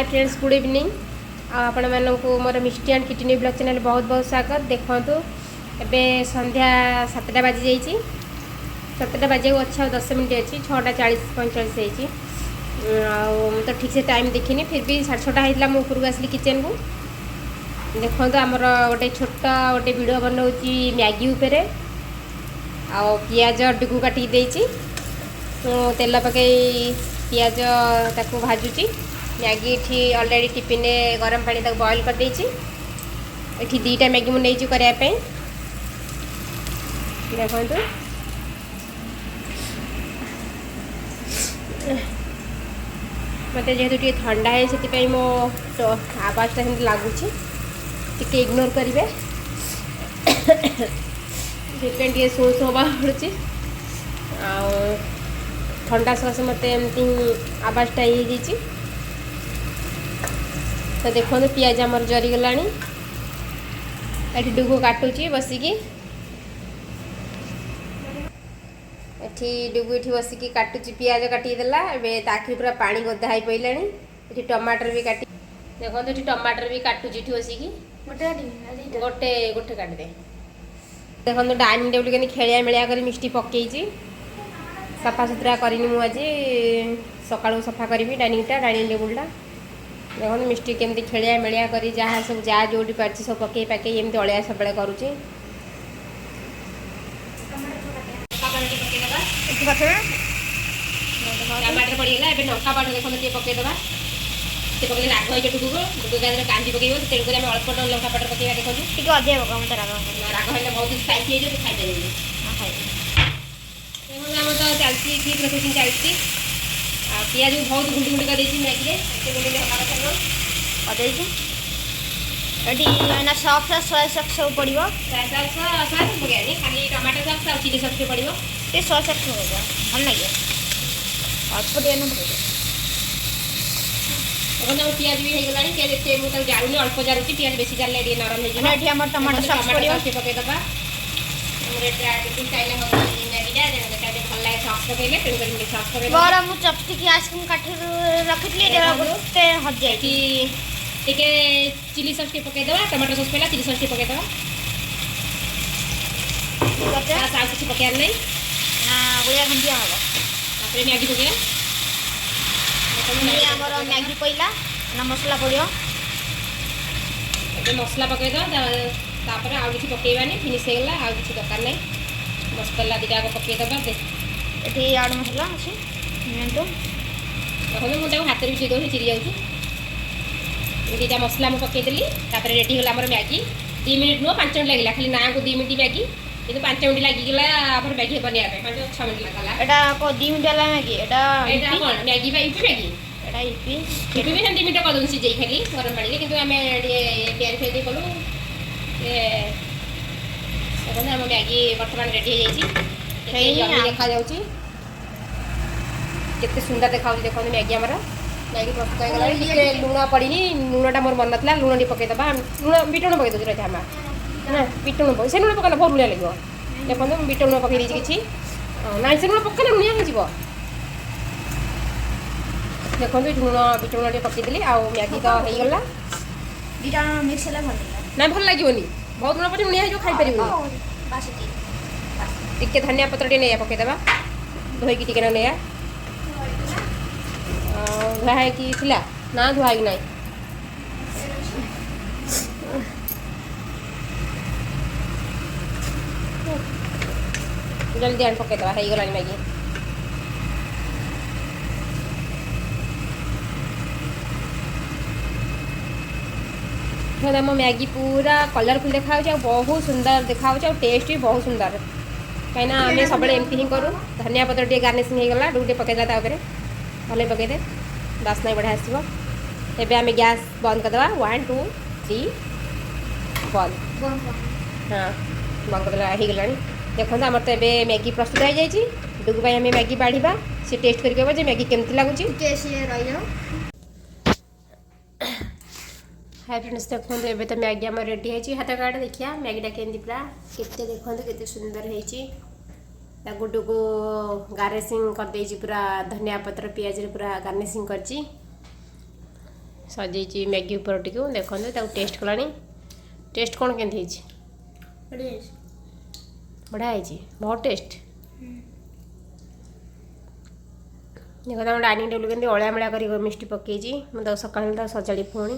Hi friends, good evening. आपण मानू मोर मिष्टी and किटनी blog channel बहुत बहुत स्वागत। देखो एबे संध्या 7टा बाजी जाइए, 7टा बाजे अच्छा 10 मिनट अच्छी 6टा 40-45 तो ठीक से टाइम देखनी, फिर भी 6:30 होता मुझे उपरको आसली किचन को। देखो आमर गोटे छोट गोटे वीडियो बनाऊँगी मैगी उपर पियाज डुगु काटिक देती तेल पकई पियाज ताको भाजुची। मैगी ये अलरेडी टिफिन गरम पानी तक बॉयल कर देती। ये 2टा मैगी मुझे करने देखो मत जेहेतु टे ठंडा है से मो आवाज़टा सेमती लगुच टे इग्नोर करेंगे से शो शो हवा पड़ुची ठंडा सकाशे मत एमती आवाज़टा ये तो देखो पियाज आमर जरीगला ये डुगु काटुची बसिकी डुगु ये बसिकी काटुची पियाज काटिदेला। एवं आखिर पूरा पानी गदा हो पड़ा। ये टमाटर भी काटी देखो ये टमाटर भी काटुची बसिकी गोटे गोटे काटिदे। देखो डाइनिंग टेबुल के खेलिया मेलिया कर मिष्टी पकई सफा सुतरा करनी मुझे सका सफा करी डाइनिंग टेबुलटा। देखो मिष्टी केमती खेलिया मेलिया करी जहाँ सब जहाँ जो पार्टी सब पकई पकई एमती अलिया सब करुचे। टमाटर पड़गला ए लंका पाउडर देखो टे पकईदे से पकड़े राग हो डुगु डुगु कांदी पकड़ तेणुक अल्प लंका पाउडर पकड़ा देखो अधिक राग है बहुत स्पाइसी हो खाई आम तो चलती ठीक रखुची चलती पियाज बहुत गुंडी गुंडी कर मैगी गुंडी ये सॉस सोया सॉस सब पड़ो खाली टमाटो सॉस और चिली सॉस पड़ो ये सोया सॉस होगा भल लगे अल्प देखो पियाज भी होगा मुझे जाऊनी अल्प जाऊँगी पियाज बेसी जाले नरम हो टमाटो सॉस पकईदबा चपस्टिक आइसक्रीम काठी रखी हजाई टिके चिली सॉस टे पकईदबा टमाटो सॉस पहला चिली सॉस टे पकईदबा किसी पकड़ नहीं गुड़िया घंटिया हम मैगी पकड़ा आमर मैगी पड़ा ना मसला पड़ो मसला पकईद तापर आउ कि पकईबानी फिनिश होगा आउ कि दरकार नहीं मसला 2टा पकईदबा ये आड़ मसला अच्छे देखो मुझे हाथ में चिरी चिरी जाऊँगी 2टा मसला मुझे पकईदेली रेडी होगा आम मैगी 2 मिनट नुह 5 मिनट लगे खाली ना को 2 मिनट मैगी कि 5 मिनट लगिगला मैगी बनाया 5-6 मिनट लगला। एटा को 2 मिनट वाला मैगी एटा कौन मैगी इपी मैगी एटा इपी इपी भी 2 मिनट कर सिझे खाली गरम पानी कि आम पेज फेज कलु देखो आम मैगी बर्तमान रेडी हो देखा केते सुंदर देखा देखो मैगी आमर मैगी प्रस्तुत होगा। लुण पड़नी लुणटा मोर मन ना लुण टे पकईदबा लुण बीट लुण पकई दूसरी रहा ना बीट लुण से लुण पकड़ा बहुत लुणिया लगे देखो बीट लुण पकई कि ना से लुण पकड़े लुणिया हो देखो लुण बीट लुण टे पकईदेली आ मैगी तो होगला 2टा मिक्स ना भल लगे बहुत लुण पड़े लुणिया हो खाईपर टे धनिया पत्र टे नहीं पकईदबा धोईकी टे नहीं धुआई कि ना धुआई ना जल्दी आन पकईदबा होगला मैगी आम मैगी पूरा कलरफुल देखा बहुत सुंदर देखा टेस्ट भी बहुत सुंदर कहीं आम सब एमती ही करूँ। धनिया पत्र टे गार्निशिंग होगा डुगटे पकईदा भले पकईदे बास्ना बढ़िया आसो। एबे आम गैस बंद करदे 1 2 3 बंद हाँ बंद करदे होगला। देखो आमर तो ये मैगी प्रस्तुत हो जाए डुगु आम मैगी बाढ़ा सी टेस्ट कर मैगी केमती लगुच। हाय फ्रेंड्स देखो ये तो मैगी आम रेडी है हाथ काट देखिए मैगीटा केमती पूरा केते देखो केते सुंदर है डुगु गार्निशिंग कर पूरा धनिया पत्र पियाज पूरा गार्निशिंग कर सजेची मैगी ऊपर टिके देखो टेस्ट कलानी टेस्ट कौन केमती बढ़िया है बहुत टेस्ट देखो तुम डाइनिंग टेबल के अलिया मिला कर मिष्टी पकई मुझे सका सजाड़ी पुणी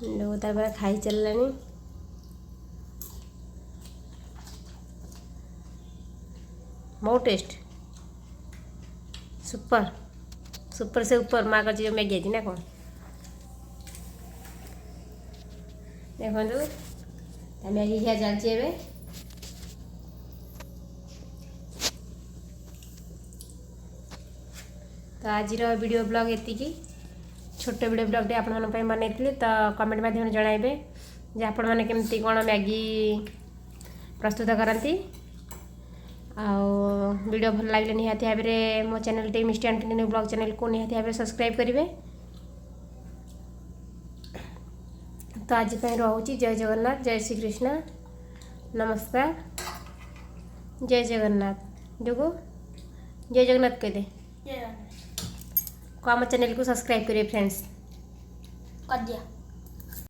देखो खाई चललानी बहुत टेस्ट सुपर सुपर से ऊपर माँ कर मैगी है ना कौन देखो मैगी खिया चलती है तो आज वीडियो ब्लॉग एतिकी छोट वीडियो ब्लॉग आपण बनई तो कमेंट माध्यम जनइबे जे आपण मैंने केमती कौन मैगी प्रस्तुत करती वीडियो भल लगे निहाती भाव में मो चैनल टी मिष्टी आंटी न्यू ब्लॉग चैनल को निहाती भाव सब्सक्राइब करेंगे। तो आज रोची जय जगन्नाथ जय श्री कृष्ण नमस्कार जय जगन्नाथ जोगो जय जगन्नाथ कह दे को आम चैनल को सब्सक्राइब करिए फ्रेंड्स कर दिया।